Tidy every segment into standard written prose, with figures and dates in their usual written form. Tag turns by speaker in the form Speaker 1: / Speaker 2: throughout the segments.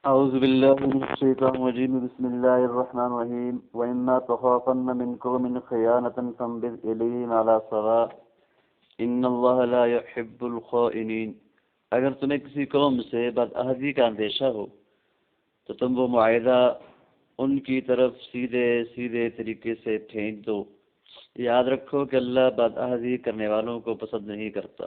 Speaker 1: أعوذ بالله من الشيطان الرجيم بسم الله الرحمن الرحيم وإما تخافن من قوم خيانة فانبذ إليهم على سواء إن الله لا يحب الخائنين۔ اگر تمہیں کسی قوم سے بدعہدی کا اندیشہ ہو تو تم وہ معاہدہ ان کی طرف سیدھے طریقے سے پھینک دو۔ یاد رکھو کہ اللہ بدعہدی کرنے والوں کو پسند نہیں کرتا۔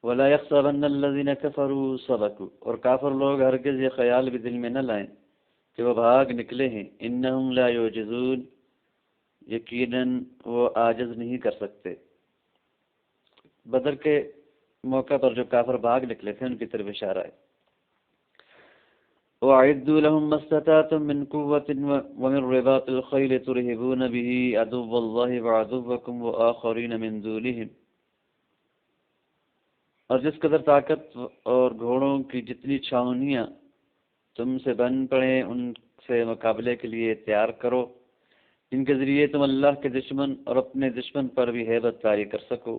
Speaker 1: وَلَا يَحْسَبَنَّ الَّذِينَ كَفَرُوا سَبَقُوا، اور کافر لوگ ہرگز یہ خیال بھی دل میں نہ لائیں کہ وہ بھاگ نکلے ہیں۔ إِنَّهُمْ لَا يُعْجِزُونَ، یقیناً وہ عاجز نہیں کر سکتے۔ بدر کے موقع پر جو کافر بھاگ نکلے تھے ان کی طرف اشارہ ہے۔ وَأَعِدُّوا لَهُم مَّا اسْتَطَعْتُم مِّن قُوَّةٍ وَمِن رِّبَاطِ الْخَيْلِ تُرْهِبُونَ بِهِ عَدُوَّ اللَّهِ وَعَدُوَّكُمْ وَآخَرِينَ مِن دُونِهِمْ، اور جس قدر طاقت اور گھوڑوں کی جتنی چھاؤنیاں تم سے بن پڑیں ان سے مقابلے کے لیے تیار کرو، جن کے ذریعے تم اللہ کے دشمن اور اپنے دشمن پر بھی ہیبت طاری کر سکو،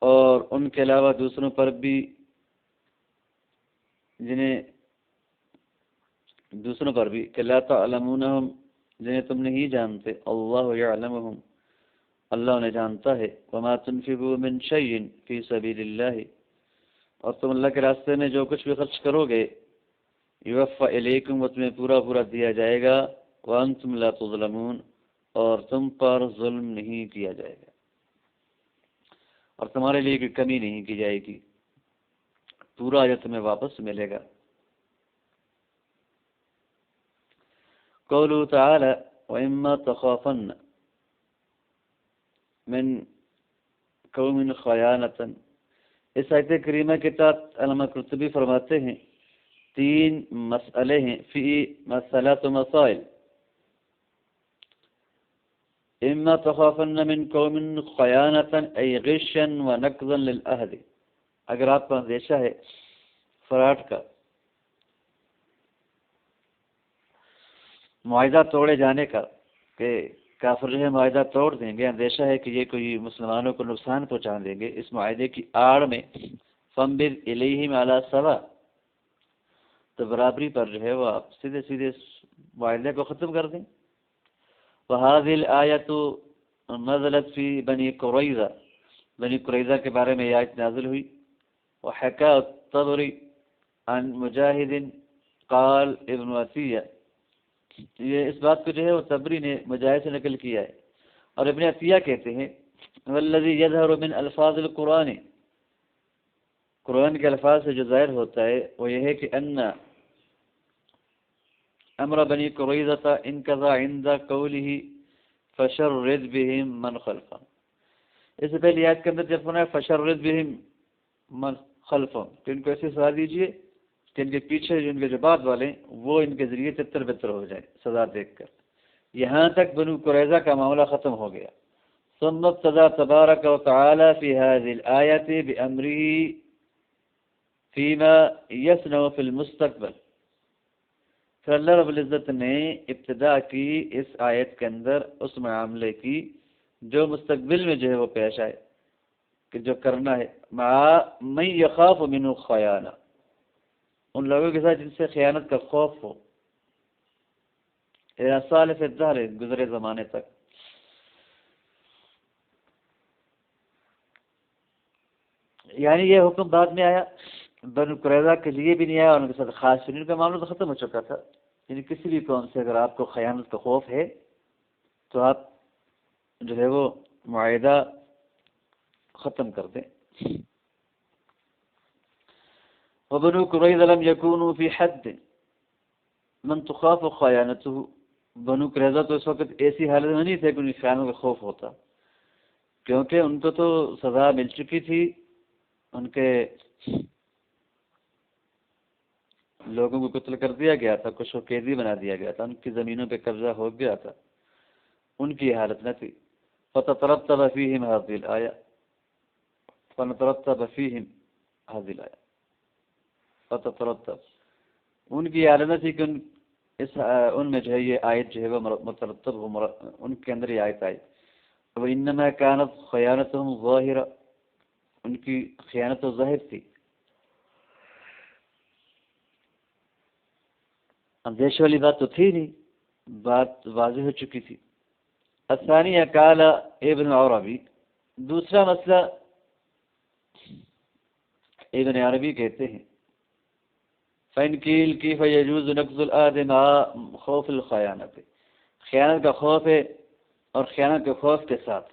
Speaker 1: اور ان کے علاوہ دوسروں پر بھی کہ لا تعلمونہم، جنہیں تم نہیں جانتے، اللہ یعلمہم، اللہ انہیں جانتا ہے۔ وما تنفقوا من شیء فی سبیل اللہ، اور تم اللہ کے راستے میں جو کچھ بھی خرچ کرو گے، یوفی الیکم، وہ تمہیں پورا دیا جائے گا، وانتم لا تظلمون، اور تم پر ظلم نہیں کیا جائے گا، اور تمہارے لیے کوئی کمی نہیں کی جائے گی، پورا اجر تمہیں واپس ملے گا۔ قوله تعالی وَإِمَّا تَخَافَنَّ من قوم خیانة، اس آیت کریمہ کے تحت علامہ قرطبی فرماتے ہیں 3 مسئلے ہیں، فی مسئلۃ مسائل۔ اما تخافن من قوم خیانة ای غشا ونقضا للعہد، اگر آپ کا اندیشہ ہے فراڈ کا، معاہدہ توڑے جانے کا، کہ کافر جو ہے معاہدہ توڑ دیں گے، اندیشہ ہے کہ یہ کوئی مسلمانوں کو نقصان پہنچا دیں گے، اس معاہدے کی آڑ میں فَانبِذْ إِلَيْهِمْ عَلَى سَوَاءٍ، تو برابری پر جو ہے وہ آپ سیدھے معاہدے کو ختم کر دیں۔ وَهَذِهِ الْآيَةُ نَزَلَتْ فِي بنی قریظہ کے بارے میں یہ آیت نازل ہوئی۔ وحكى الطبري عن مجاہد قال ابن عطیہ، یہ اس بات کو جو ہے وہ طبری نے مجاہد سے نقل کیا ہے، اور ابن عطیہ کہتے ہیں والذی یظہر من الفاظ القرآن، قرآن کے الفاظ سے جو ظاہر ہوتا ہے وہ یہ ہے کہ ان امر بنی قریظہ انقضى عند قوله فشرد بهم من خلفهم، اس سے پہلی آیت کے اندر جب فرمایا فشرد بهم من خلفهم، تو ان کو ایسے سزا دیجیے کہ ان کے پیچھے جو ان کے جو بعد والے ہیں وہ ان کے ذریعے تتر بتر ہو جائیں سزا دیکھ کر۔ یہاں تک بنو قریظہ کا معاملہ ختم ہو گیا۔ ثم ابتدى تبارک وتعالی فی هذه الآیت بأمره فیما یصنع فی المستقبل، پھر اللہ رب العزت نے ابتدا کی اس آیت کے اندر اس معاملے کی جو مستقبل میں جو ہے وہ پیش آئے کہ جو کرنا ہے، مع من یخاف منه خیانہ، ان لوگوں کے ساتھ جن سے خیانت کا خوف ہو، سالف الدہر، گزرے زمانے تک۔ یعنی یہ حکم بعد میں آیا، بنو قریظہ کے لیے بھی نہیں آیا، اور ان کے ساتھ خاص ان کا معاملہ تو ختم ہو چکا تھا۔ یعنی کسی بھی قوم سے اگر آپ کو خیانت کا خوف ہے تو آپ جو ہے وہ معاہدہ ختم کر دیں۔ وبنو قریظہ لم یکونوا فی حد من تخاف خیانته، بنو قریظہ تو اس وقت ایسی حالت میں نہیں تھے کہ انہیں خیانت کا خوف ہوتا، کیونکہ ان کو تو سزا مل چکی تھی، ان کے لوگوں کو قتل کر دیا گیا تھا، کچھ کو قیدی بنا دیا گیا تھا، ان کی زمینوں پہ قبضہ ہو گیا تھا، ان کی حالت نہ تھی۔ فتترتب فیہم هذه الآیہ، فتترتب فیہم هذه الآیہ، فتترتب، ان کی حالت نہ تھی کہ اس ان میں جو ہے یہ آیت جو ہے وہ مترتب ہو، ان کے اندر یہ آیت آئی. وَإِنَّمَا كَانَتْ خَيَانَتُهُمْ ظَاهِرَةً، ان کی خیانت و ظاہر تھی، اندیشے والی بات تو تھی نہیں، بات واضح ہو چکی تھی. الثانیہ قال ابن عربی، دوسرا مسئلہ ابن عربی کہتے ہیں فَإِنْ قِيلَ كَيْفَ يَجُوزُ نَقْضُ الْعَهْدِ مَعَ خَوْفِ الْخِيَانَةِ، خیانت کا خوف ہے اور خیانت کے خوف کے ساتھ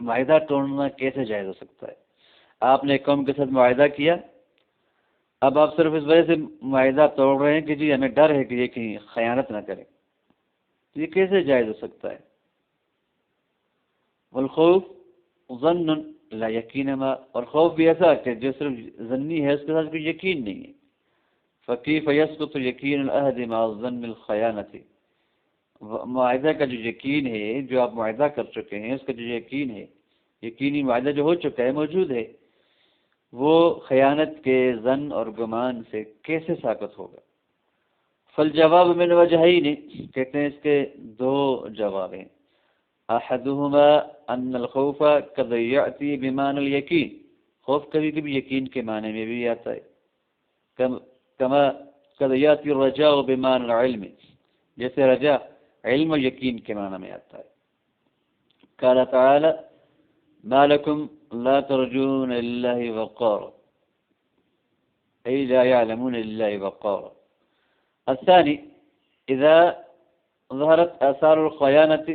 Speaker 1: معاہدہ توڑنا کیسے جائز ہو سکتا ہے؟ آپ نے قوم کے ساتھ معاہدہ کیا، اب آپ صرف اس وجہ سے معاہدہ توڑ رہے ہیں کہ جی ہمیں ڈر ہے کہ یہ کہیں خیانت نہ کرے، یہ کیسے جائز ہو سکتا ہے؟ والخوف ظن لا یقین ما، اور خوف بھی ایسا کہ جو صرف ظنی ہے، اس کے ساتھ کوئی یقین نہیں ہے. فکیف یسقط یقین العہد مع ظن الخیانت، معاہدہ کا جو یقین ہے، جو آپ معاہدہ کر چکے ہیں، اس کا جو یقین ہے، یقینی معاہدہ جو ہو چکا ہے، موجود ہے، وہ خیانت کے ظن اور گمان سے کیسے ساقط ہوگا؟ فالجواب من وجہین، کہتے ہیں اس کے دو جواب ہیں. احدہما ان الخوف قد یأتی بمعنی الیقین، خوف کبھی کبھی یقین کے معنی میں بھی آتا ہے. کما قد یأتی الرجاء بمعنی العلم، جیسے رجاء علم و یقین کے معنی میں آتا ہے. قال تعالی ما لکم لا ترجون للہ وقارا، ای لا یعلمون للہ وقارا. الثانی اذا ظہرت آثار الخیانت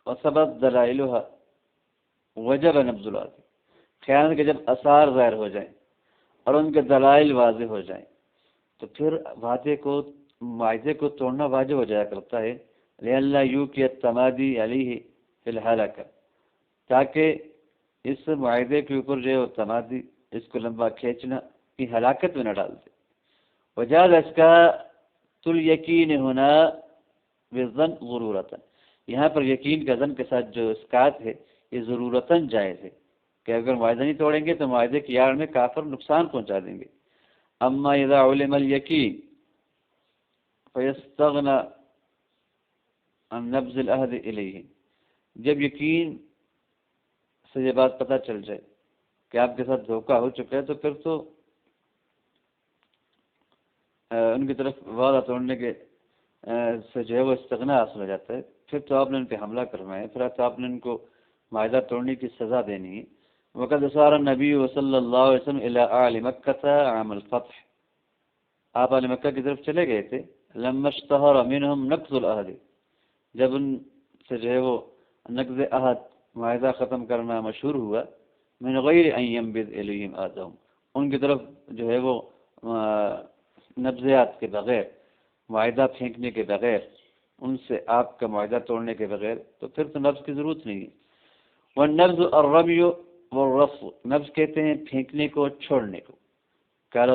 Speaker 1: وثبت دلائلها وجب نبذ العہد، خیانت کے جب آثار ظاہر ہو جائیں اور ان کے دلائل واضح ہو جائیں تو پھر معاہدے کو توڑنا واجب ہو جایا کرتا ہے. لئلا یوقع التمادی علیہ فی الہلاکہ، تاکہ اس معاہدے کے اوپر جو ہے وہ تمادی، اس کو لمبا کھینچنا کی ہلاکت میں نہ ڈال دے. وجاز اسکات الیقین ہونا بظن ضرورتاً، یہاں پر یقین کا ظن کے ساتھ جو اسکات ہے یہ ضرورتاً جائز ہے کہ اگر معاہدہ نہیں توڑیں گے تو معاہدے کی آڑ میں کافر نقصان پہنچا دیں گے. اما اذا علم الیقین فیستغنی عن نبذ العہد الیہ، جب یقین سے یہ بات پتہ چل جائے کہ آپ کے ساتھ دھوکہ ہو چکا ہے تو پھر تو ان کی طرف وعدہ توڑنے کے سے جو ہے وہ استغنا حاصل ہو جاتا ہے، پھر تو آپ نے ان پہ حملہ کرنا ہے، پھر تو آپ نے ان کو معاہدہ توڑنے کی سزا دینی ہے. وقد اشار النبی صلی اللہ علیہ وسلم الی اہل مکہ عام الفتح، آپ اہل مکہ کی طرف چلے گئے تھے. لما اشتہر منہم نقض العہد، جب ان سے جو ہے وہ نقض عہد معاہدہ ختم کرنا مشہور ہوا. من غیر ان ینبذ الیہم عہدہم، ان کی طرف جو ہے وہ نبضیات کے بغیر، معاہدہ پھینکنے کے بغیر، ان سے آپ کا معاہدہ توڑنے کے بغیر، تو پھر تو نبض کی ضرورت نہیں ہے. والنبض الرمی والرفض، نبض کہتے ہیں پھینکنے کو، چھوڑنے کو. قال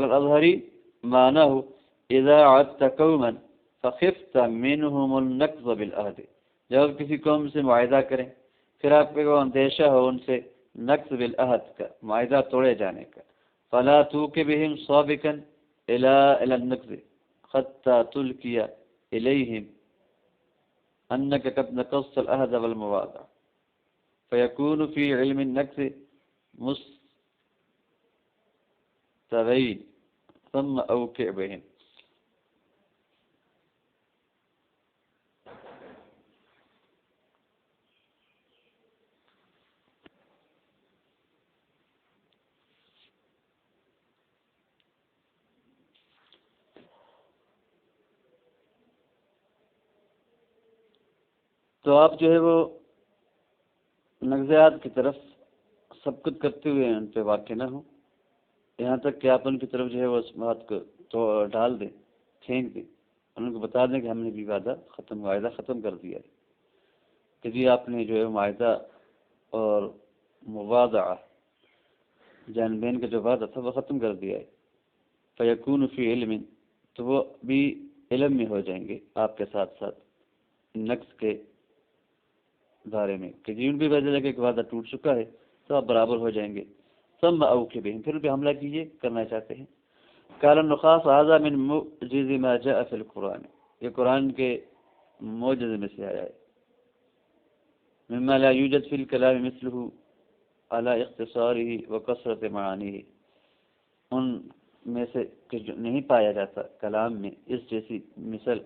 Speaker 1: الازہری معناه اذا عدت قوما فخفت منهم النقض بالعہد، جب کسی قوم سے معاہدہ کریں پھر آپ کو اندیشہ ہو ان سے نقض بالعہد کا، معاہدہ توڑے جانے کا. فلا توقبهم سابقا الى النقض حتى تلقي إليهم أنك قد نقضت العهد والمواعظة فيكون في علم النقض مستبين ثم أوقع بهم. تو آپ جو ہے وہ نقضیات کی طرف سبقت کرتے ہوئے ان پہ واقع نہ ہوں، یہاں تک کہ آپ ان کی طرف جو ہے وہ اس بات کو تو ڈال دیں، پھینک دیں، ان کو بتا دیں کہ ہم نے بھی معاہدہ ختم کر دیا ہے، کہ جی آپ نے جو ہے معاہدہ اور مواضعہ جان بین کا جو وعدہ تھا وہ ختم کر دیا ہے. فیکون فی علم، تو وہ بھی علم میں ہو جائیں گے آپ کے ساتھ ساتھ نقص کے بارے میں، کہ جی ان بھی وجہ لگے کہ وعدہ ٹوٹ چکا ہے تو آپ برابر ہو جائیں گے. ثم اوقبہم، پھر بھی حملہ کیجیے، کرنا چاہتے ہیں۔ قال النخاس هذا من معجز ما جاء في القرآن، یہ قرآن کے معجزے میں سے آیا ہے۔ مما لا يوجد في الكلام مثله على اختصاره وكثرة معانيه، ان میں سے کہ جو نہیں پایا جاتا کلام میں اس جیسی مثل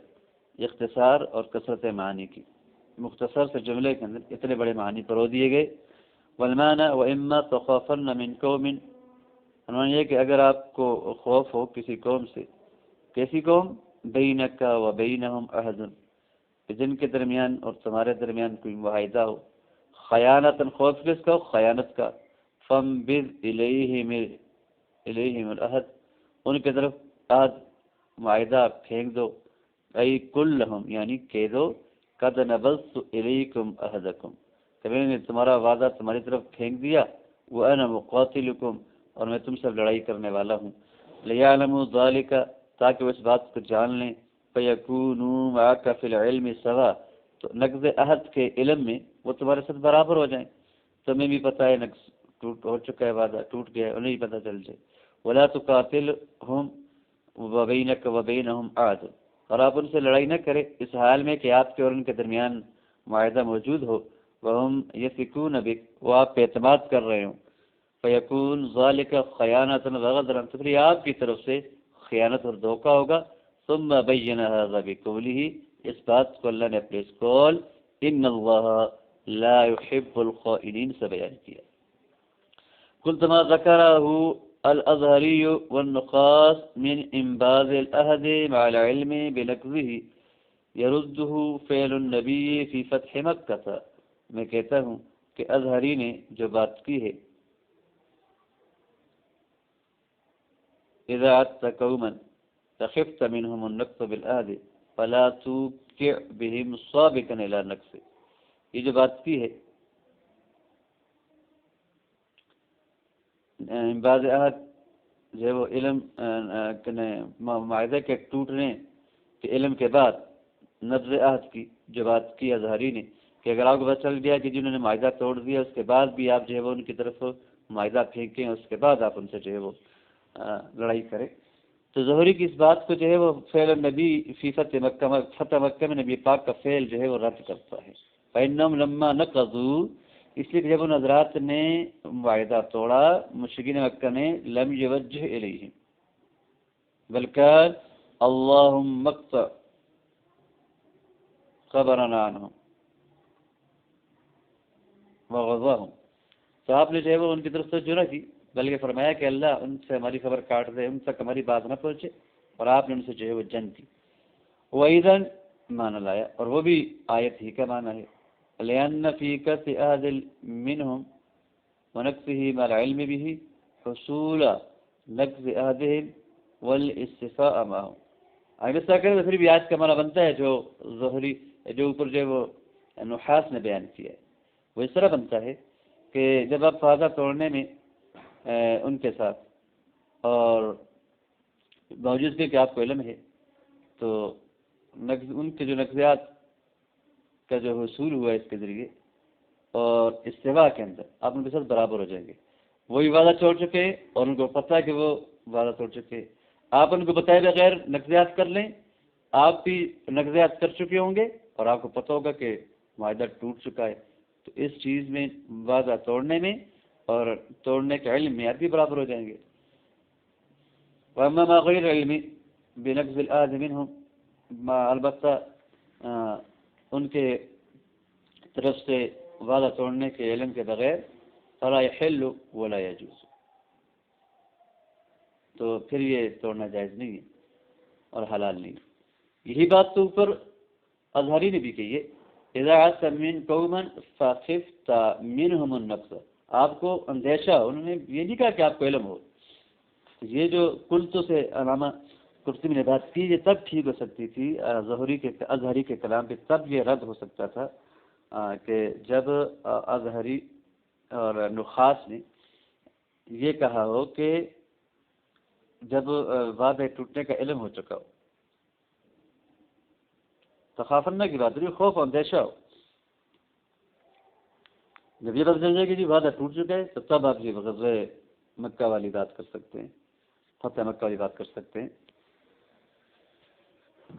Speaker 1: اختصار اور کثرت معنی کی، مختصر سے جملے کے اندر اتنے بڑے معنی پرو دیے گئے۔ والمعنى وإما تخافن من قوم، انہوں نے یہ کہ اگر آپ کو خوف ہو کسی قوم سے، کیسی قوم؟ بینک و بینہم عہد، جن کے درمیان اور تمہارے درمیان کوئی معاہدہ ہو، خیانتاً، خوف کس کا ہو؟ خیانت کا، فانبذ الیہم العہد، ان کی طرف عہد معاہدہ پھینک دو، ای کلہم، یعنی کہہ دو قد نبذت الیکم عہدکم، کہ میں نے تمہارا وعدہ تمہاری طرف پھینک دیا، وانا مقاتلکم، اور میں تم سے لڑائی کرنے والا ہوں، لیعلموا ذالک، تاکہ وہ اس بات کو جان لیں، فیکونوا معک فی العلم سوا، تو نقض عہد کے علم میں وہ تمہارے ساتھ برابر ہو جائیں، تمہیں بھی پتہ ہے نقض ٹوٹ ہو چکا ہے، وعدہ ٹوٹ گیا ہے، انہیں بھی پتہ چل جائے۔ ولا تقاتلہم وبینک وبینہم عہد، اور آپ ان سے لڑائی نہ کرے اس حال میں کہ آپ کے اور ان کے درمیان معاہدہ موجود ہو، وہم یثقون بک، وہ آپ پہ اعتماد کر رہے ہوں، فیکون ذالک خیانۃ وغدرا، تو پھر آپ کی طرف سے خیانت اور دھوکہ ہوگا۔ ثم بین ھذا بقولہ، اس بات کو اللہ نے اپنے اس قول ان اللہ لا يحب الخائنین سے بیان کیا۔ قلت ما ذکرہ الازہری والنخاس من انباز العہد مع العلم بنقضہ یردہ فعل النبی فی فتح مکہ، میں کہتا ہوں کہ ازہری نے جو بات کی ہے، اذا عدت قوما فخفت منهم النقص بالعہد فلا توقع بهم سابقا الى نقص، یہ جو بات کی ہے بعض عہد جو ہے وہ علم معاہدے کے ٹوٹنے کے علم کے بعد نبض عہد کی جو بات کی ازہری نے، کہ اگر آپ کو پتہ چل گیا کہ جنہوں نے معاہدہ توڑ دیا اس کے بعد بھی آپ جو ہے وہ ان کی طرف معاہدہ پھینکیں، اس کے بعد آپ ان سے جو ہے وہ لڑائی کریں، تو ظہری کی اس بات کو جو ہے وہ فعل النبی فی فتح مکہ میں نبی پاک کا فعل جو ہے وہ رد کرتا ہے۔ فإنهم لما نقضوا، اس لیے کہ جب ان حضرات نے معاہدہ توڑا، مشرکین مکہ نے، لم یوجہ الیہم بلکہ اللہم اقطع خبرنا عنہم وغضاہم، تو آپ نے جو ہے وہ ان کی طرف سے جرح کی، بلکہ فرمایا کہ اللہ ان سے ہماری خبر کاٹ دے، ان تک ہماری بات نہ پہنچے، اور آپ نے ان سے جو ہے وہ جنگ کی۔ وَإِذًا معنی لایا، اور وہ بھی آیت ہی کا معنی ہے، لِأَنَّ فِي كَسِ أَهْدٍ مِّنْهُمْ وَنَقْصِهِ مَعَ الْعِلْمِ بِهِ حصول نقض عہدہم والاستفاء معهم، اگر ایسا کرے تو پھر بھی آیت کا معنی بنتا ہے جو ظہری جو اوپر جو ہے وہ نحاس نے بیان کیا ہے، وہ اس طرح بنتا ہے کہ جب آپ وعدہ توڑنے میں ان کے ساتھ اور باوجود کہ آپ کو علم ہے، تو ان کے جو نقضیات کا جو حصول ہوا ہے اس کے ذریعے اور استوا کے اندر آپ ان کے ساتھ برابر ہو جائیں گے، وہی وعدہ توڑ چکے اور ان کو پتہ ہے کہ وہ وعدہ توڑ چکے، آپ ان کو بتائے بغیر نقضیات کر لیں، آپ بھی نقضیات کر چکے ہوں گے اور آپ کو پتہ ہوگا کہ معاہدہ ٹوٹ چکا ہے، تو اس چیز میں وعدہ توڑنے میں اور توڑنے کے علم میں آپ بھی برابر ہو جائیں گے۔ وَأَمَّا مَا غَيْرَ عِلْمِ بِنَقْضِ الْعَهْدِ مِنْهُمْ، البتہ ان کے طرف سے وعدہ توڑنے کے علم کے بغیر فَلَا يَحِلُّ وَلَا يَجُوزُ، تو پھر یہ توڑنا جائز نہیں ہے اور حلال نہیں۔ یہی بات تو اوپر ازہری نے بھی کہی ہے، اذا عدت من قوما فخفت منهم النقص، آپ کو اندیشہ، انہوں نے یہ نہیں کہا کہ آپ کو علم ہو، یہ جو کلتوں سے علامہ قرطبی نے بات کی، یہ تب ٹھیک ہو سکتی تھی ازہری کے کلام پہ، تب یہ رد ہو سکتا تھا کہ جب ازہری اور نخاس نے یہ کہا ہو کہ جب وعدے ٹوٹنے کا علم ہو چکا ہو، تخافن کی بات نہیں، خوف اندیشہ ہو، جب یہ پتہ چل جائے کہ جی وعدہ ٹوٹ چکا ہے تو تب آپ یہ غزوہ مکہ والی بات کر سکتے ہیں، فتح مکہ والی بات کر سکتے ہیں۔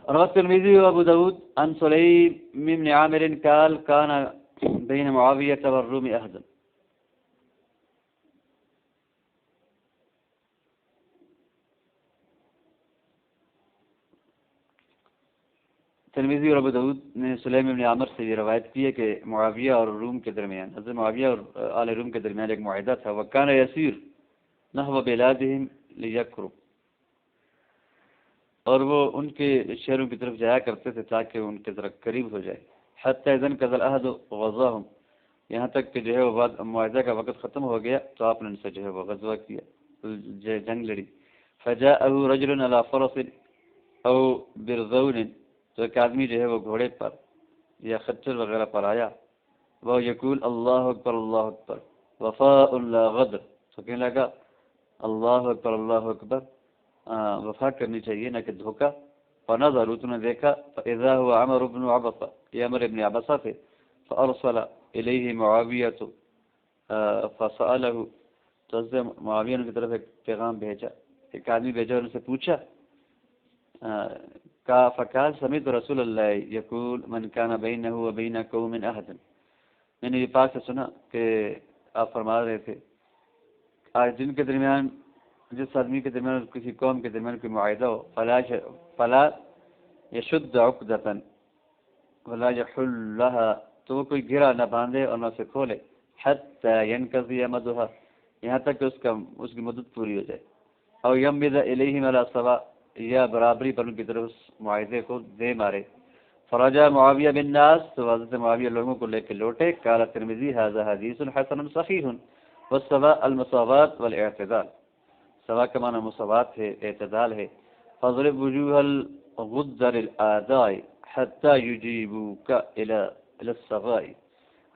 Speaker 1: روى الترمذي وابو داود عن سليم بن عامر قال كان بين معاوية والروم عهد۔ ترمذی اور ابو داود نے سلیم بن عامر سے یہ روایت کی ہے کہ معاویہ اور روم کے درمیان، حضرت معاویہ اور آل روم کے درمیان ایک معاہدہ تھا، وکان یسیر نحو بلادہم لیکرب، اور وہ ان کے شہروں کی طرف جایا کرتے تھے تاکہ ان کے ذرا قریب ہو جائے، حتی اذن قضى العہد غزاہم، یہاں تک کہ جو ہے وہ معاہدہ کا وقت ختم ہو گیا تو آپ نے ان سے جو ہے وہ غزوہ کیا، جنگ لڑی۔ فجاءہ رجل علی فرس او برزون، تو ایک آدمی جو ہے وہ گھوڑے پر یا خچر وغیرہ پر آیا، وہ یقول اللہ اکبر اللہ اکبر وفاء لا غدر، تو کہنے لگا اللہ اکبر اللہ اکبر، وفا کرنی چاہیے نہ کہ دھوکہ۔ فنظروا، تو نے دیکھا، فاذا هو عمر بن عبسہ، یہ عمر ابن عبسہ تھے، فارسل الیہ معاویہ فسألہ، تو حضرت معاویہ نے کی طرف ایک پیغام بھیجا، ایک آدمی بھیجا اور ان سے پوچھا، فقال سمعت رسول اللہ یقول من کان بینہ وبین قوم عہد، میں نے یہ پاک سے سنا کہ آپ فرما رہے تھے آج جن کے درمیان، جس آدمی کے درمیان کسی قوم کے درمیان کوئی معاہدہ ہو، فلا یشد عقدۃ ولا یحل لها، تو وہ کوئی گرہ نہ باندھے اور نہ اسے کھولے، حتی ینقضی مدها، یہاں تک کہ اس کی مدت پوری ہو جائے، او یمض الیہم علی سواء، یا برابری پر ان کی طرف اس معاہدے کو دے مارے۔ فرجع معاویہ بن ناس، تو حضرت معاویہ لوگوں کو لے کے لوٹے، قال ترمذی ھذا حدیث حسن صحیح، والسواء المساوات والاعتدال، سوا کا معنی مساوات ہے، اعتدال ہے۔ فاضرب وجوہ الغدر الاعداء حتى يجيبوك الى السواء،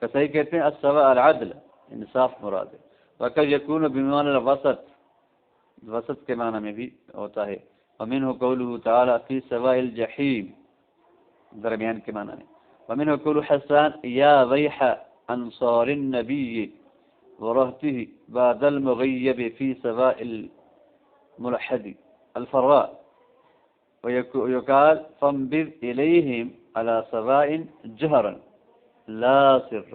Speaker 1: کسائی کہتے ہیں السواء العدل، انصاف مراد ہے، وقد يكون بمعنى الوسط، وسط کے معنی میں بھی ہوتا ہے، ومنه قوله تعالى في سواء الجحيم، درمیان کے معنی میں، ومنه قول حسان يا ويح انصار النبي ورهته بعد المغيب في سواء الملحد الفراء، ويقال فانبذ إليهم على سواء جهرا لا سر،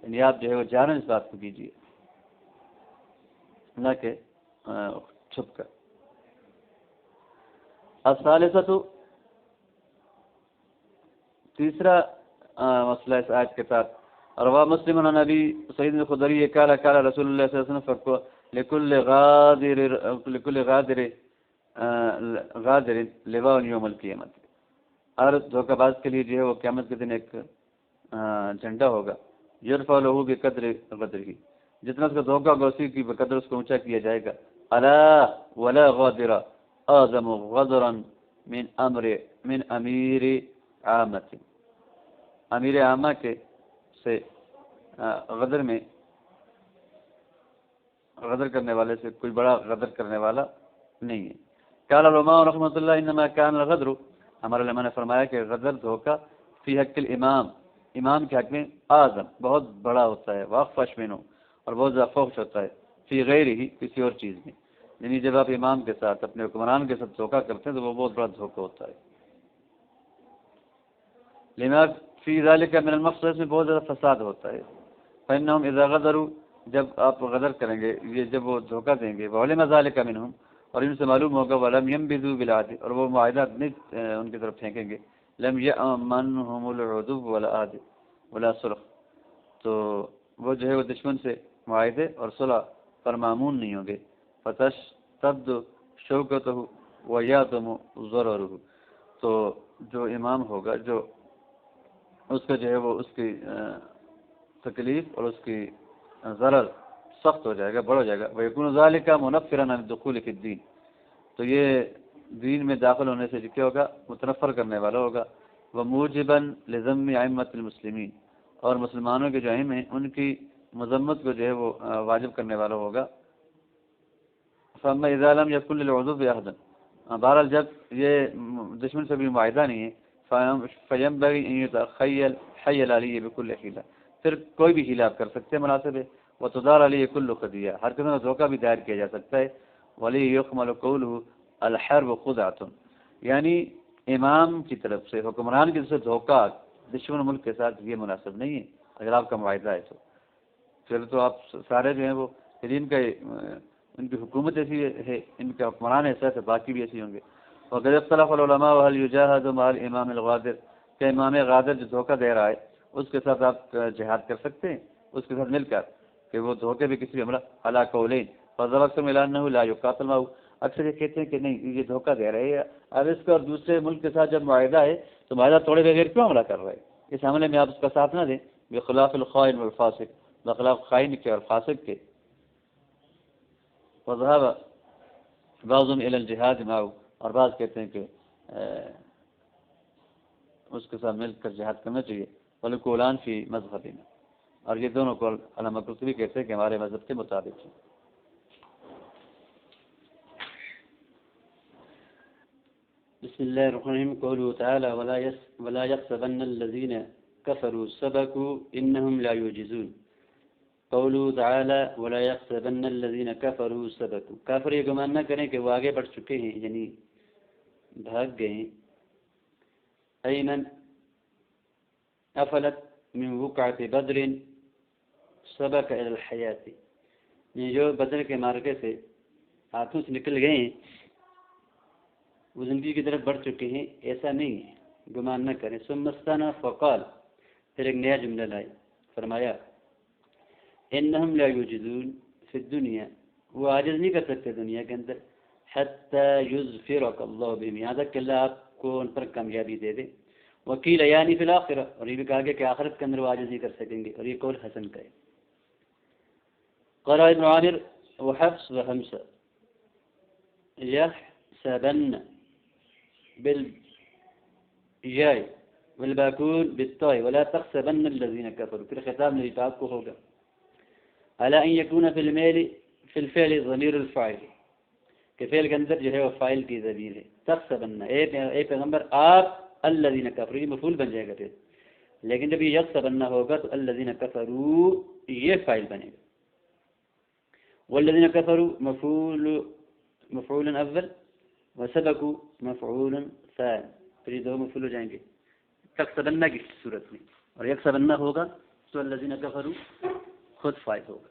Speaker 1: یعنی آپ جو ہے وہ جہرن اس بات کو کیجیے نہ کہ چھپ کر۔ الثالثۃ، تیسرا مسئلہ اس آیت کے ساتھ، رواه مسلم عن ابي سعيد الخدري قال قال رسول الله صلى الله عليه وسلم لكل غادر لواء يوم القيامة، ہر دھوکہ باز کے لیے جو ہے وہ قیامت کے دن ایک جھنڈا ہوگا، یرفع له بقدر غدره، جتنا اس کا دھوکہ ہوگا اسی کی بقدر اس کو اونچا کیا جائے گا۔ الا ولا غادر اعظم غدرا من امیر عامة، امیر عامہ کے سے غدر میں، غدر کرنے والے سے کوئی بڑا غدر کرنے والا نہیں ہے۔ قال العلماء رحمۃ اللہ انما كان الغدر، ہمارے علماء نے فرمایا کہ غدر دھوکہ فی حق الامام، امام کے حق میں اعظم بہت بڑا ہوتا ہے، واخفش منہ، اور بہت زیادہ فحش ہوتا ہے، فی غیرہ کسی اور چیز میں، یعنی جب آپ امام کے ساتھ اپنے حکمران کے ساتھ دھوکہ کرتے ہیں تو وہ بہت بڑا دھوکہ ہوتا ہے۔ لما فی ذلک من المفسد، میں بہت زیادہ فساد ہوتا ہے۔ فإنهم اذا غدروا، جب آپ غدر کریں گے، یہ جب وہ دھوکہ دیں گے، وعلم ذلک منهم، اور ان سے معلوم ہوگا، ولم ينبذوا بالعهد، اور وہ معاہدہ نہیں ان کی طرف پھینکیں گے، لم يأمنهم العدو ولا عهد ولا صلح، تو وہ جو ہے وہ دشمن سے معاہدے اور صلح پر مامون نہیں ہوں گے۔ فتشتد شوکتہ ویعظم ضررہ، تو جو امام ہوگا، جو اس کا جو ہے وہ اس کی تکلیف اور اس کی ضرر سخت ہو جائے گا، بڑھ ہو جائے گا۔ وَيَكُونُ ذَلِكَ مُنَفِّرًا عَنِ الدُّخُولِ فِي الدِّينِ، تو یہ دین میں داخل ہونے سے کیا ہوگا، متنفر کرنے والا ہوگا۔ وَمُوجِبًا لِذَمِّ أَئِمَّةِ الْمُسْلِمِينَ، اور مسلمانوں کے جو اہم ہیں ان کی مذمت کو جو ہے وہ واجب کرنے والا ہوگا۔ فَأَمَّا إِذَا لَمْ يَكُنْ لِلْعُدُوِّ عَهْدٌ، بہرحال جب یہ دشمن سے بھی معاہدہ نہیں ہے، فَيَنبَغِي أَن يُتَخَيَّلَ حَيَّ الْعَلِيِّ بِكُلِّ حِيلَةٍ، پھر کوئی بھی حیلہ آپ کر سکتے ہیں، مناسب ہے۔ وتدار علیہ کل خدیہ، ہر قسم کا دھوکہ بھی دائر کیا جا سکتا ہے. ولی یحمل قولہ الحرب خدعۃ، یعنی امام کی طرف سے، حکمران کی طرف سے دھوکہ دشمن ملک کے ساتھ یہ مناسب نہیں ہے. اگر آپ کا معاہدہ ہے تو پھر تو آپ سارے جو ہیں وہ ان کا ان کی حکومت ایسی ہے، ان کے حکمران ایسا ہے، باقی بھی ایسے ہوں گے. وقد اختلف العلماء وهل يجاهد مع الامام الغادر، کہ امام غادر جو دھوکہ دے رہا ہے اس کے ساتھ آپ جہاد کر سکتے ہیں، اس کے ساتھ مل کر، کہ وہ دھوکے بھی کسی حملہ علی قولین فذكر ملانه لا يقاتل معه. اکثر یہ کہتے ہیں کہ نہیں یہ دھوکہ دے رہے ہیں، اب اس کا اور دوسرے ملک کے ساتھ جب معاہدہ ہے تو معاہدہ توڑے بغیر کیوں حملہ کر رہے ہیں؟ اس حملے میں آپ اس کا ساتھ نہ دیں. بخلاف الخائن والفاسق، بخلاف خائن کے اور فاسق کے. وذهب بعضهم الى الجهاد معه، اور بعض کہتے ہیں کہ اس کے ساتھ مل کر جہاد کرنا چاہیے. والقولان فی مذہبنا، اور یہ دونوں قول علامہ قرطبی کہتے ہیں کہ ہمارے مذہب کے مطابق ہیں.
Speaker 2: بسم الله الرحمن الرحيم. قوله تعالى ولا يحسبن الذين كفروا سبقوا إنهم لا يعجزون. قوله تعالى ولا يحسبن الذين كفروا سبقوا، کافر یہ گمان نہ کریں کہ وہ آگے بڑھ چکے ہیں، یعنی بھاگ گئے ہیں. ایمن افلت من وقعة بدر سبق الى الحیات، یہ جو بدر کے مارکے سے ہاتھوں سے نکل گئے ہیں وہ زندگی کی طرف بڑھ چکے ہیں، ایسا نہیں ہے، گمان نہ کریں. ثم استانا فقال، پھر ایک نیا جملہ لائے، فرمایا انہم لا یوجدون فی الدنیا، وہ عاجز نہیں کر سکتے دنیا کے اندر، حتی یظفرک اللہ بہم، یہاں تک کہ اللہ آپ کو ان پر کامیابی دے دے. وکیل یعنی فی الاخرہ، اور یہ بھی کہا گیا کہ آخرت کے اندر وہ عاجز نہیں کر سکیں گے، اور یہ قول حسن کا ہے. قال ابن عامر وحفص وحمزہ یحسبن بالجاء والباكون بالطاء ولا تحسبن الذين كفروا، پھر خطاب نبی پاک کو ہوگا. على ان يكون في الفعل ضمير الفاعل، کہ فعل کے اندر جو ہے وہ فاعل کی ضمیر ہے. تحسبن، اے پیغمبر آپ الذين كفروا، یہ مفعول بن جائے گا پھر، لیکن جب یہ یحسبن ہوگا تو الذين كفروا یہ فاعل بنے گا. والذين كفروا مفعول اول وسبقوا مفعول ثاني، پھر یہ دو مفعول ہو جائیں گے تحسبن کی صورت میں، اور یحسبن ہوگا تو الذين كفروا خود فائد ہوگا.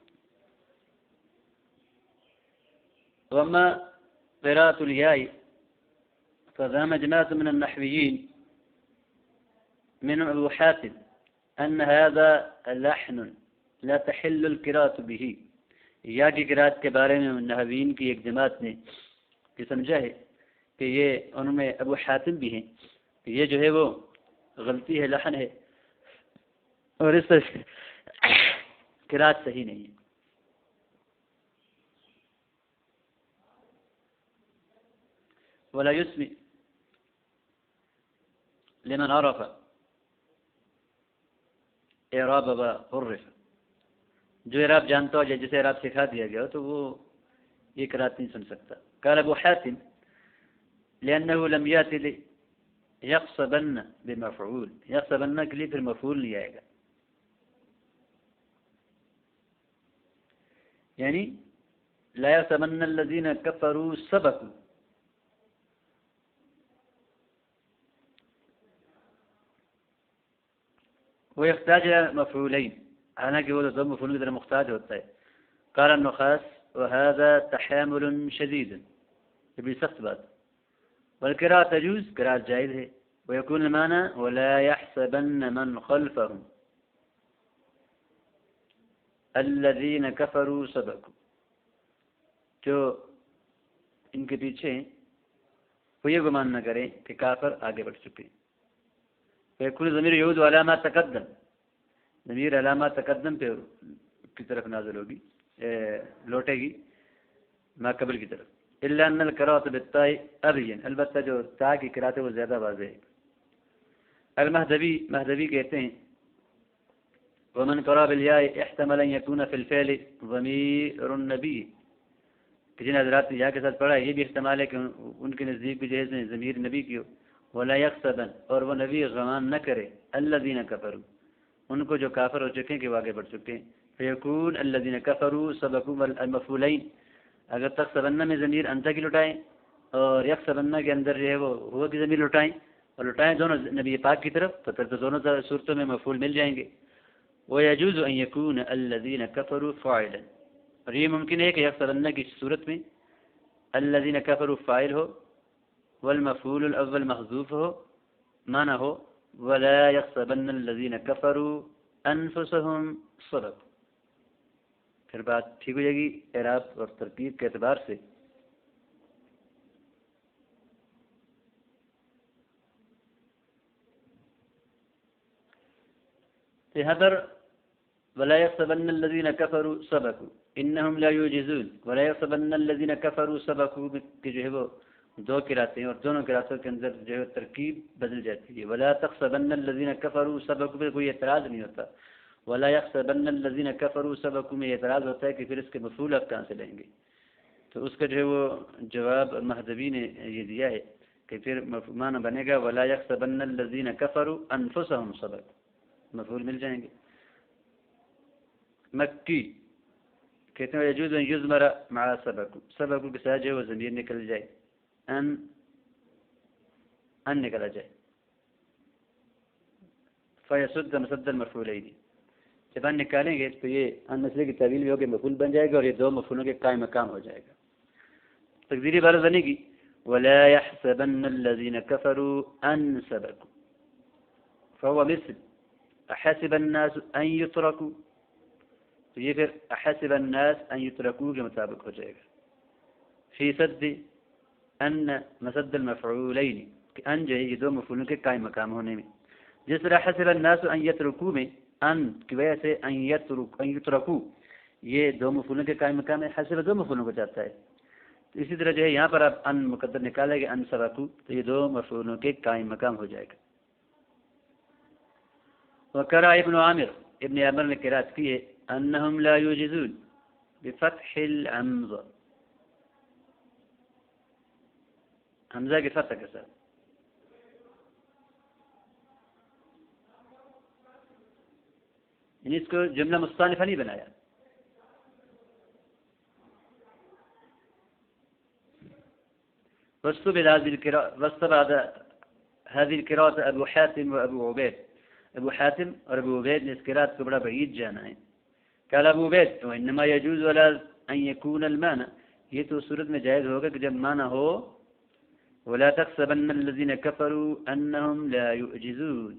Speaker 2: وما قراءة الياء فذهب جماعة من النحويين من أبو حاتم أن هذا لحن لا تحل القراءة به، یا کی قراءت کے بارے میں نحویین کی ایک جماعت نے یہ سمجھا ہے کہ یہ ان میں ابو حاتم بھی ہیں کہ یہ جو ہے وہ غلطی ہے، لحن ہے، اور اس سے قراءت صحیح نہیں ہے. ولا يسمع لمن عرف اعراب وعرف، جو اعراب جانتا ہو یا جسے اعراب سکھا دیا گیا ہو تو وہ یہ قراءت نہیں سن سکتا. قال ابو حاتم لأنه لم يأتي يحسبن بمفعول، يحسبن کے لیے پھر مفعول نہیں آئے گا، یعنی لا يحسبن الذين كفروا سبقوا، وہ يحتاج إلى مفعولين، حالانکہ وہ دو مفعول کی طرح محتاج ہوتا ہے. قال النخاس وهذا تحامل شديد، یہ بھی سخت بات. والقراءة تجوز، قراءة جائز ہے. ويكون المعنى ولا يحسبن من خلفهم الذين كفروا سبقوا، جو ان کے پیچھے ہیں وہ یہ گمان نہ کریں کہ کافر آگے بڑھ چکے ہیں. فيكون ضمیر يعود على ما تقدم، ضمیر علامہ تقدم پہ کی طرف نازل ہوگی، لوٹے گی ما قبل کی طرف. الا ان القراءة بالتاء ابين، البتہ جو تا کی قراءت ہے وہ زیادہ واضح ہے. المہدوی کہتے ہیں ومن قرأ بالياء احتمل ان يكون في الفعل ضمير النبي، کہ جن حضرات نے یا کے ساتھ پڑھا یہ بھی احتمال ہے کہ ان کے نزدیک بھی جہیز میں ضمیر نبی کی ہو. ولا يحسبن، اور وہ نبی غمان نہ کرے الذين كفروا، ان کو جو کافر ہو چکے ہیں کہ وہ آگے بڑھ چکے ہیں. فیکون الذین کفروا سبقوا المفعولین، اگر تحسبن میں ضمیر انت کی لٹائیں اور یحسبن کے اندر جو ہے وہ ہوا کی ضمیر لٹائیں اور لٹائیں دونوں نبی پاک کی طرف، تو پھر تو دونوں صورتوں میں مفعول مل جائیں گے. وَيَجُوزُ أَن يَكُونَ الَّذِينَ كَفَرُوا فَاعِلًا، اور یہ ممکن ہے کہ یحسبن کی صورت میں الذین کفروا فاعل ہو والمفعول الاول محذوف ہو، معنی ہو ولا یحسبن الذین کفروا انفسهم صدقوا. پھر بات ٹھیک ہو جائے گی اعراب اور ترکیب کے اعتبار سے. یہاں پر ولا يحسبن الذين كفروا سبقوا انهم لا يعجزون، ولا يحسبن الذين كفروا سبقوا کہ جو ہے وہ دو قراتیں اور دونوں قراتوں کے اندر جو ہے ترکیب بدل جاتی ہے. ولا تحسبن الذين كفروا سبقوا پہ کوئی اعتراض نہیں ہوتا. ولا يحسبن الذين كفروا سبقوا میں اعتراض ہوتا ہے کہ پھر اس کے مفعول آپ کہاں سے لیں گے. تو اس کا جو ہے وہ جواب مہذبی نے یہ دیا ہے کہ پھر معنی بنے گا ولا يحسبن الذين كفروا انفسهم سبقوا، مفعول مل جائیں گے. مکی کہتے ہیں یجوز ان یضمر مع سبقوا، سبقوا کے ساتھ جو ہے وہ ضمیر نکل جائے، ان نکلا جائے. فیسد مسد المفعولین، جب ان نکالیں گے تو یہ ان مسئلے کی تعویل بھی ہوگی، مفعول بن جائے گا اور یہ دو مفعولوں کے قائم مقام ہو جائے گا. تقدیری عبارت بنے گی ولا يحسبن الذين كفروا ان سبقوا، فهو مثل احسب الناس ان يتركوا، تو یہ پھر احسب الناس ان يتركوا کے مطابق ہو جائے گا. فی سد ان مسد المفعولین، کہ ان جو ہے یہ دو مفعولوں کے قائم مقام ہونے میں. جس طرح حسب الناس ان يتركوا میں ان کی وجہ سے ان يتركوا یہ دو مفعولوں کے قائم مقام ہے، حسب دو مفعولوں کو جاتا ہے. تو اسی طرح جو ہے یہاں پر آپ ان مقدر نکالیں گے ان سبقوا، تو یہ دو مفعولوں کے قائم مقام ہو جائے گا. وقرأ ابن عامر، ابن عامر نے قرأت کی ہے انہم لا یوجزون بفتح الحمزہ، حمزہ کی فتح کے ساتھ. یعنی اس کو جملہ مستانفہ نہیں بنایا. واستبعد هذه القراءة ابو حاتم وابو عبید، ابو حاتم اور ابو عبید نے اس قراءت کو بڑا بعید جانا ہے. قال ابو عبید وانما يجوز ولا ان يكون المعنى، یہ تو صورت میں جائز ہوگا کہ جب معنی ہو ولا تحسبن الذين كفروا انهم لا يعجزون،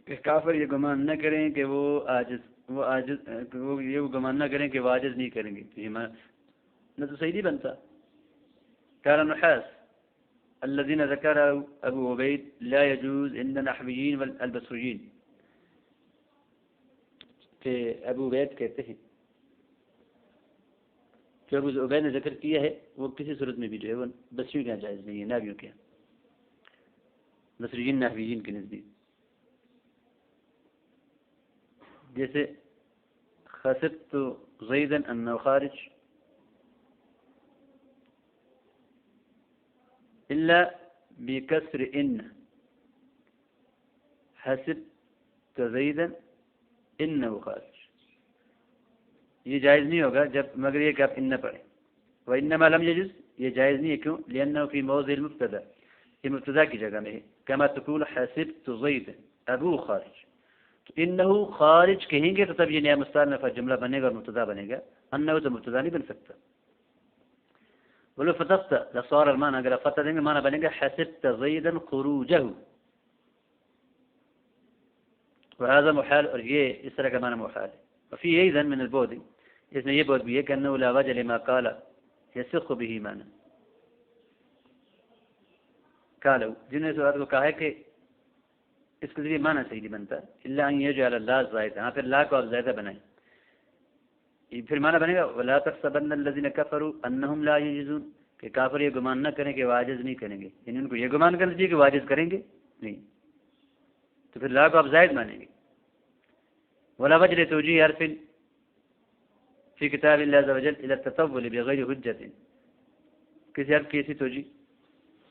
Speaker 2: کہ کافر یہ گمان نہ کریں کہ وہ یہ گمان نہ کریں کہ وہ عاجز نہیں کریں گے. یہ نہ تو صحیح نہیں بنتا. قال نحاس الذين ذكر ابو عبید لا يجوز عند النحويين والبصريين، کہ ابو عبید کہتے ہیں جو ابو عبید نے ذکر کیا ہے وہ کسی صورت میں بھی جو ہے وہ بصریوں کا جائز نہیں ہے، نحویوں کے، بصریین نحویین کے نزدیک. جیسے خسبت زیدا انه خارج الا بکسر ان، حسبت زیدا انه خارج، یہ جائز نہیں ہوگا جب مگر یہ کہ آپ ان نہ پڑھیں. وانما لم يجوز، یہ جائز نہیں ہے. کیوں؟ لانه في موضع المبتدا، یہ مبتدا کی جگہ میں ہے. كما تقول حسبت زید ابو خارج، تو انه خارج کہیں گے تو تب یہ نیا مستانفہ جملہ بنے گا اور مبتدا بنے گا. انه تو مبتدا نہیں بن سکتا. ولو فتحت لصار المعنى، اگر فتح دیں گے معنی بنے گا حسبت زیدا خروجه، وهذا محال، اور یہ اس طرح کا معنی محال ہے. وفي ايضا من البعد، اس میں یہ بات بھی ہے کہ انه لا وجه لما قال يسخ به معنى. قالوا، جنہوں نے سوال کو کہا ہے کہ اس کے ذریعے معنی صحیح نہیں بنتا الا ان يجعل الله زائد، ہاں پھر لا کو آپ زائدہ بنائیں، پھر معنی بنے گا ولا تحسبن الذين كفروا انهم لا يعجزون، کہ کافر یہ گمان نہ کریں کہ وہ عاجز نہیں کریں گے، یعنی ان کو یہ گمان کرنا چاہیے کہ وہ عاجز کریں گے نہیں، تو پھر لا کو آپ زائد مانیں گے. ولا وجه لتوجيه حرف في كتاب الله عز وجل الى التطول بغير حجة، کسی حرف کی ایسی توجیہ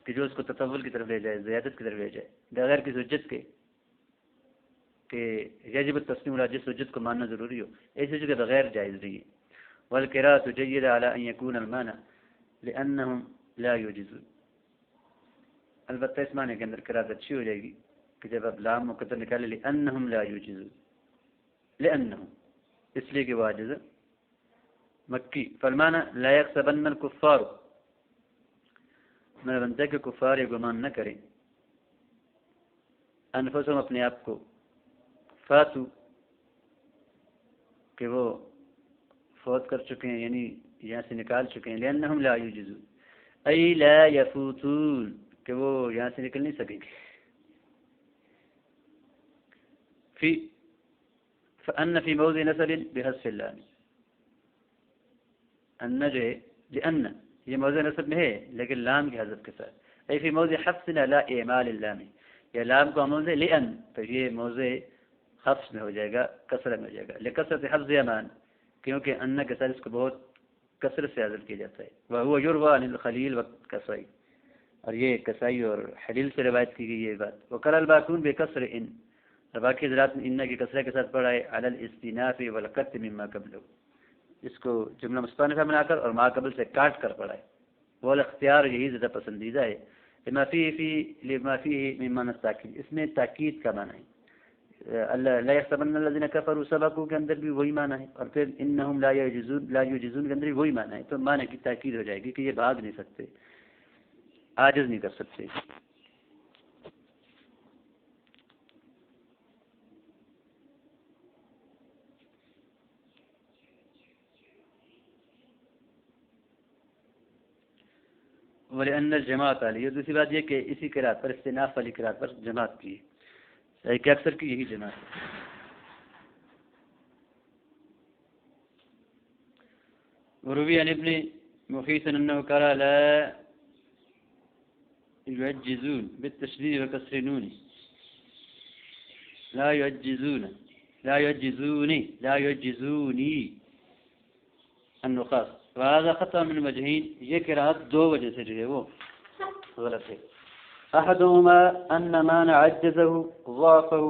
Speaker 2: کہ جو اس کو تطول کی طرف لے جائے، زیادت کی طرف لے جائے بغیر کسی حجت کے. کہ یجب التسلیم علی جس حجت کو ماننا ضروری ہو، ایسی حجت کے بغیر جائز نہیں ہے. والقراءة جيدة على أن يكون المانع لأنهم لا يوجزون. البتہ اس معنی کے اندر قراءت اچھی ہو جائے گی کہ جب اب لام مقدر نکالے لأنهم لا يوجزون، لأنهم اس لیے کہ وہ عاجز مکی. فالمعنى لا يحسبن الكفار، میں بنتا ہے کہ کفار یہ گمان نہ کریں انفسهم اپنے آپ کو، فاتو کہ وہ فوت کر چکے ہیں یعنی یہاں سے نکال چکے ہیں، لأنهم لا يوجزون ای لا يفوتون کہ وہ یہاں سے نکل نہیں سکیں گے. فأن في موضع نسب بحذف اللام، ان جو ہے لأن یہ موضع نسب میں ہے لیکن لام کی حذف کے ساتھ. ای فی موضع حفظ لا اعمال اللام، یہ لام کو موضع لأن تو یہ موضع حفظ میں ہو جائے گا، کسرہ میں ہو جائے گا. لکثرت حفظ امان کیونکہ ان کے ساتھ اس کو بہت کثرت سے حذف کیا جاتا ہے. وهو يروى عن الخلیل والکسائی، اور یہ کسائی اور حلیل سے روایت کی گئی یہ بات. وقال الباقون بکسر ان، اور باقی حضرات نے ان کی کسرہ کے ساتھ پڑھا ہے علی الاستئناف والقطع مما قبله، اس کو جملہ مستأنفہ بنا کر اور ما قبل سے کاٹ کر پڑھا ہے. والاختیار یہی زیادہ پسندیدہ ہے. لما فيه مما التاکید، اس میں تاکید کا معنی ہے. اللہ لا يحسبن الذين كفروا سبقوا کے اندر بھی وہی معنی ہے، اور پھر انہم لا يعجزون کے اندر بھی وہی معنی ہے. تو معنی کی تاکید ہو جائے گی کہ یہ بھاگ نہیں سکتے، عاجز نہیں کر سکتے. وَلِأَنَّ الجماعت علی، اور دوسری بات یہ کہ اسی قرات پر استئناف والی قرات پر جماعت کی ہے کہ اکثر کی یہی جماعت ہے. وروی عن ابن مخیث انه قال لا يعجزون بالتشديد وكسر نون، لا يعجزون لا يعجزوني لا يعجزوني النخاس. وهذا خطأ من وجهين، یہ قرات دو وجہ سے جو ہے وہ غلط ہے. احدهما ان ما عجزه ضعفه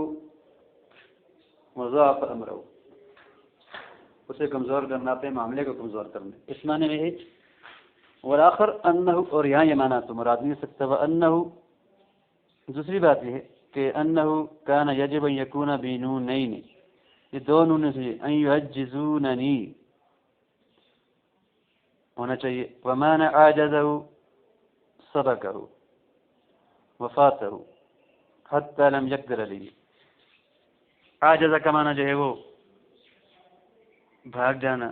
Speaker 2: وضعف امره، اسے کمزور کرنا، اپنے معاملے کو کمزور کرنا، اس معنی میں ہے. والآخر انه، اور یہاں یہ معنی تو مراد نہیں سکتا. وانه، دوسری بات یہ ہے کہ انه كان يجب ان يكون بنونين، یہ دو نون سے ان يعجزونني ہونا چاہیے. ومان عاجزه سبقه وفاته حتى لم يقدر عليه. عاجز کا معنی جو ہے وہ بھاگ جانا،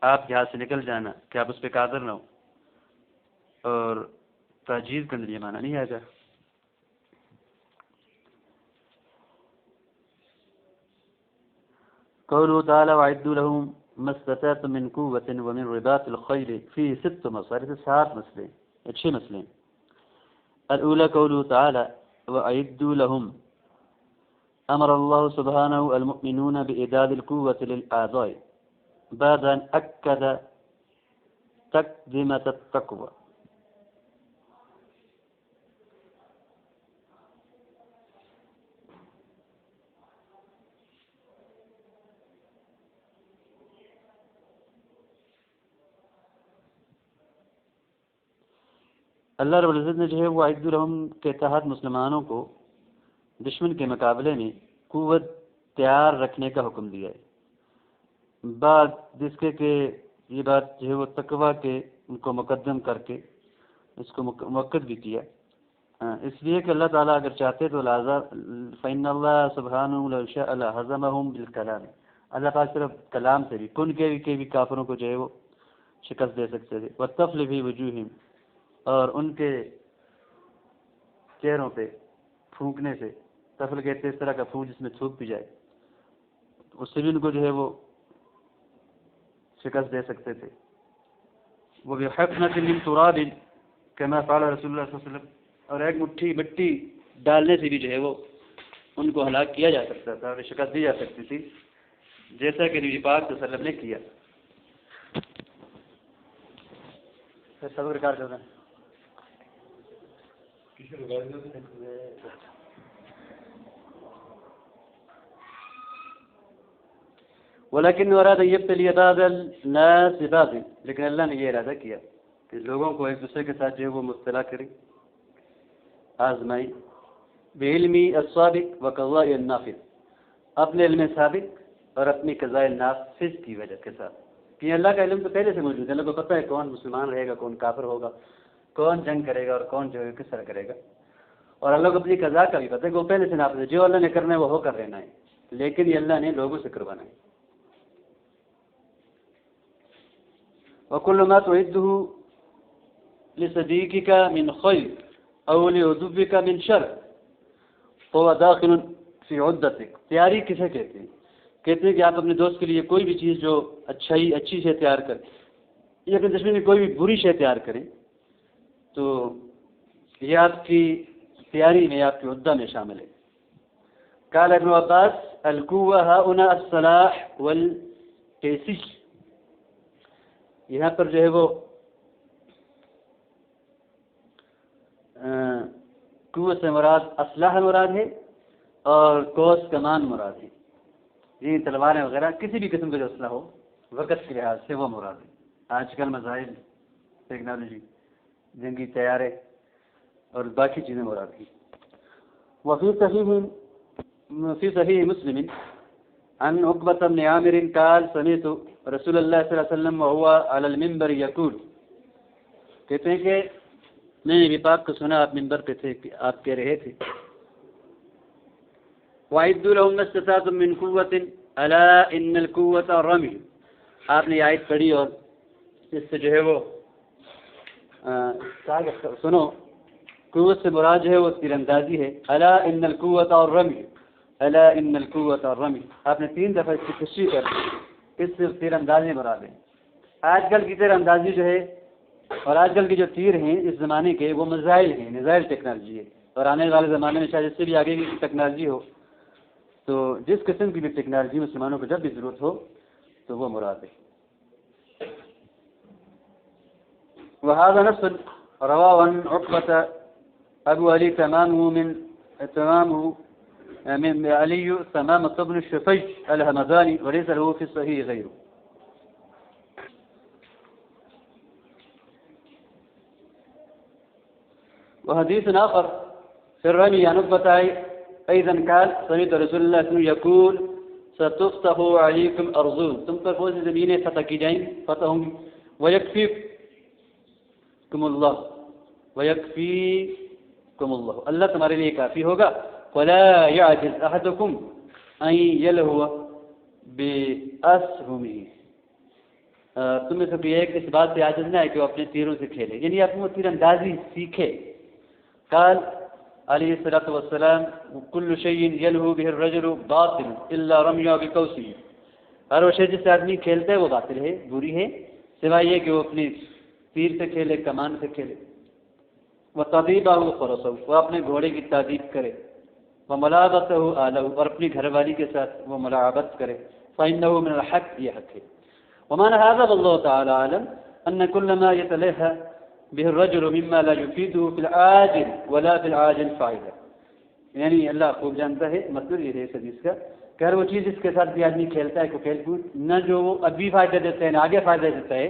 Speaker 2: آپ کے ہاتھ سے نکل جانا کہ آپ اس پہ قادر نہ ہو، اور تعجیز کے اندر یہ معنی نہیں آئے گا. قوله تعالی وَأَعِدُّوا لَهُم مَا اسْتَطَعْتُم مِّن قُوَّةٍ وَمِن رِّبَاطِ الْخَيْلِ فِيهِ 6 مسائل، 7 مسئلے، 6 مسئلے. الأولى قوله تعالى وأعدوا لهم، أمر الله سبحانه المؤمنون بإعداد القوة للأعداء بعد أن أكد تقدمة التقوى. اللہ رب العزت نے جو ہے وہ عید الرحم کے تحت مسلمانوں کو دشمن کے مقابلے میں قوت تیار رکھنے کا حکم دیا ہے، بعد جس کے کہ یہ بات جو ہے وہ تقوی کے ان کو مقدم کر کے اس کو موقت بھی کیا، اس لیے کہ اللہ تعالیٰ اگر چاہتے تو فإن اللہ سبحانہ لو شاء لہزمہم بالکلام، اللہ پاک صرف کلام سے بھی کن کے بھی کافروں کو جو ہے وہ شکست دے سکتے تھے. والطفل فی وجوہہم، اور ان کے چہروں پہ پھونکنے سے، طفل کہتے اس طرح کا پھونک جس میں تھوک بھی جائے، اس سے بھی ان کو جو ہے وہ شکست دے سکتے تھے. وہ بحفنۃ من تراب کما فعل رسول اللہ صلی اللہ علیہ وسلم، اور ایک مٹھی مٹی ڈالنے سے بھی جو ہے وہ ان کو ہلاک کیا جا سکتا تھا، اور شکست دی جا سکتی تھی، جیسا کہ نبی پاک صلی اللہ علیہ وسلم نے کیا. صبر کار کرنا ولكن اراد ان يبتلي بعض الناس ببعض، لیکن اللہ نے یہ ارادہ کیا کہ لوگوں کو ایک دوسرے کے ساتھ جو ہے وہ مبتلا کرے، آزمائی، بعلمی السابق و قضاء النافذ، اپنے علم سابق اور اپنی قضاء نافذ کی وجہ کے ساتھ، کہ اللہ کا علم تو پہلے سے موجود ہے، اللہ کو پتہ ہے کون مسلمان رہے گا، کون کافر ہوگا، کون جنگ کرے گا اور کون جو ہے کس طرح کرے گا، اور اللہ کو اپنی قضاء کا بھی پتہ ہے کہ وہ پہلے سے نافذ ہے، جو اللہ نے کرنا ہے وہ ہو کر رہنا ہے، لیکن یہ اللہ نے لوگوں سے کروانا ہے۔ وَكُلُّ مَا تُعِدُّهُ لِصَدِيقِكَ مِنْ خَيْرٍ أَوْ لِعُدُوِّكَ مِنْ شَرٍ فَهُوَ دَاخِلٌ فِي عُدَّتِكَ۔ تیاری کسے کہتے ہیں؟ کہتے ہیں کہ آپ اپنے دوست کے لیے کوئی بھی چیز جو اچھی شے تیار کریں یا اپنے دشمن میں کوئی بھی بری شے تیار کریں تو یہ آپ کی تیاری میں، آپ کی عدہ میں شامل ہے۔ قال ابن عباس القوة ها هنا الصلاح والتيسير، یہاں پر جو ہے وہ قوت سے مراد اسلحہ مراد ہے اور کوس کمان مراد ہے، یہ تلواریں وغیرہ کسی بھی قسم کا جو اسلحہ ہو وقت کے لحاظ سے وہ مراد ہے۔ آج کل مسائل، ٹیکنالوجی، جنگی طیارے اور باقی چیزیں مراد ہیں۔ وفي صحيح مسلم عن عقبة بن عامر قال سمعت رسول الله صلی اللہ علیہ وسلم وهو على المنبر يقول، کہتے ہیں کہ میں نے نبی پاک کو سنا آپ منبر پہ تھے کہ آپ کہہ رہے تھے وَأَعِدُّوا لَهُم مَّا اسْتَطَعْتُم مِّن قُوَّةٍ أَلَا إِنَّ الْقُوَّةَ الرَّمْيُ، آپ نے یہ آیت پڑھی اور اس سے جو ہے وہ سنو، قوت سے مراد جو ہے وہ تیر اندازی ہے، أَلَا إِنَّ الْقُوَّةَ الرَّمْيُ، أَلَا إِنَّ الْقُوَّةَ الرَّمْيُ، آپ نے 3 دفعہ اس کی تشریح کر دی، اس سے تیر اندازی مراد ہے۔ آج کل کی تیر اندازی جو ہے اور آج کل کے جو تیر ہیں اس زمانے کے وہ میزائل ہیں، میزائل ٹیکنالوجی ہے، اور آنے والے زمانے میں شاید اس سے بھی آگے کی ٹیکنالوجی ہو، تو جس قسم کی بھی ٹیکنالوجی مسلمانوں کو جب بھی ضرورت ہو تو وہ مراد ہے۔ وهذا نص رواه عن عقبة أبو علي تمامه من علي تمامة بن الشفيج الهمداني وليس له في الصحيح غيره۔ وحديث آخر في الرمي عن عقبة أيضا قال سمعت رسول الله صلى الله عليه وسلم يقول ستفتح عليكم أرضون، تم پر بہت سی زمینیں فتح کی جائیں، فتح ہوں گی، ويكفيكم الله اللہ تمہارے لیے کافی ہوگا، ولا يعجز أحدكم أن يلهو بأسهمه، تم میں سے کوئی ایک اس بات سے عاجز نہ ہے کہ وہ اپنے تیروں سے کھیلے، یعنی اپنی تیر اندازی سیکھے۔ قال علیہ الصلوۃ والسلام كل شيء يلهو به الرجل باطل الا رميه بقوسه، ہر وہ شے جس سے آدمی کھیلتا ہے وہ باطل ہے، بری ہے، سوائے یہ کہ وہ اپنی تیر سے کھیلے، کمان سے کھیلے۔ وتدیبہ فرسہ، وہ اپنے گھوڑے کی تادیب کرے، وملاعبتہ آلہ، اور اپنی گھر والی کے ساتھ وہ ملاعبت کرے، فإنہ من الحق، یہ حق ہے۔ ومعنى هذا والله تعالى أعلم أن كل ما يتلهى به الرجل مما لا يفيده في العاجل ولا في العاجل فائدة، یعنی اللہ خوب جانتا ہے، مطلب یہ ہے اس حدیث کا کہ ہر وہ چیز اس کے ساتھ بھی آدمی کھیلتا ہے، کو کھیل کود نہ جو وہ ابھی فائدہ دیتا ہے نہ آگے فائدہ دیتا ہے،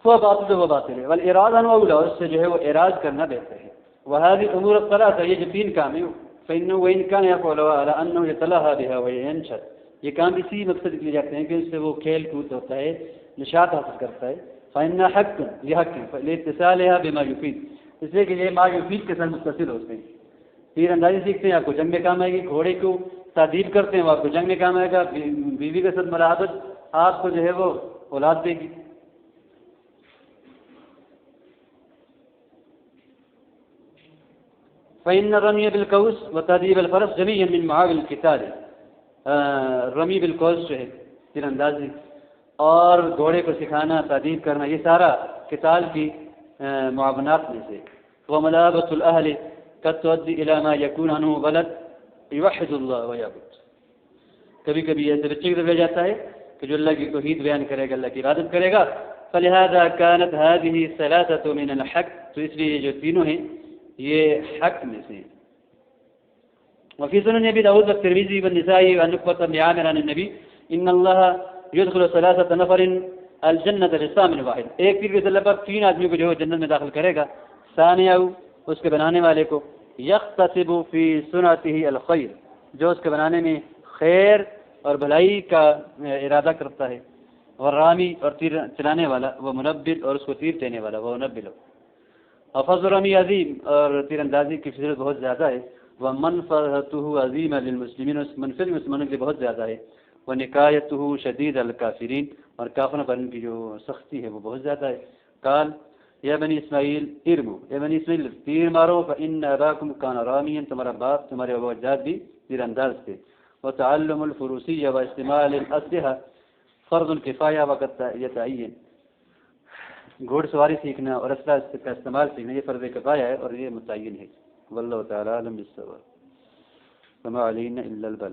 Speaker 2: وہ باطل وہ باطل ہے، والإراد عنه أولى، اس سے جو ہے وہ اعراض کرنا بہتر ہے۔ وهذه الأمور الثلاثة، یہ جو 3 کام ہیں، فإنه وإن كان يفعلها على أنه يتلهى بها وينشط، یہ کام اسی مقصد کے لیے جاتے ہیں کہ اس سے وہ کھیل کود ہوتا ہے، نشاط حاصل کرتا ہے، فإن حق، یہ حق ہے، لاتصالها بما يفيد، اس لیے کہ یہ ما يفيد کے ساتھ متصل ہوتے ہیں۔ تیر اندازی سیکھتے ہیں، آپ کو جنگ میں کام آئے گی، گھوڑے کو تعدیب کرتے ہیں، وہ آپ کو جنگ میں کام آئے گا، بیوی کے ساتھ ملاحبت آپ کو جو ہے وہ اولاد دے گی۔ فإن الرمي بالقوس وتأديب الفرس جميعا من معاول القتال، رمی بالقوس جو ہے تیر اندازی اور گھوڑے کو سکھانا، تادیب کرنا، یہ سارا قتال کی معاونات میں سے۔ وملاعبۃ الأهل قد تؤدي إلى ما يكون عنه ولد يوحد الله ويعبد، کبھی کبھی ایسے بچے کی طرف لے جاتا ہے کہ جو اللہ کی توحید بیان کرے گا، اللہ کی عبادت کرے گا۔ فلهذا كانت هذه الثلاثة من الحق، تو اس لیے یہ جو تینوں ہیں یہ حق میں سے۔ وفي سنن ابي داود والترمذي والنسائي وعن عقبة بن عامر عن النبي ان اللہ یدخل ثلاثة نفر الجنت بثامن واحد، ایک تیر کے ذریعے پر 3 آدمیوں کو جو ہے جنت میں داخل کرے گا. ثانیہ، اس کے بنانے والے کو، یختصب فی صنعته الخیر، جو اس کے بنانے میں خیر اور بھلائی کا ارادہ کرتا ہے. والرامی، اور تیر چلانے والا، وہ منبل، اور اس کو تیر دینے والا وہ منبل. اور فضل رمی عظیم، اور تیر اندازی کی فضیلت بہت زیادہ ہے. ومنفعته عظیمہ للمسلمین، اس منفعت مسلمانوں کے لیے بہت زیادہ ہے. ونکایته شدید الکافرین، اور کافروں پر ان کی جو سختی ہے وہ بہت زیادہ ہے. قال یا بنی اسماعیل ارمو، یا بنی اسماعیل تیر مارو، فإن اباکم کان رامیا، تمہارا باپ تمہارے ابو اجداد بھی تیر انداز تھے. وتعلم الفروسیہ واستعمال الاسلحہ فرض الکفایہ وقت یتعین، گھوڑ سواری سیکھنا اور اسلحہ کا استعمال سیکھنا یہ فرض کفایہ ہے اور یہ متعین ہے. واللہ تعالی عالم بالصواب. وما علینا الا البلاغ.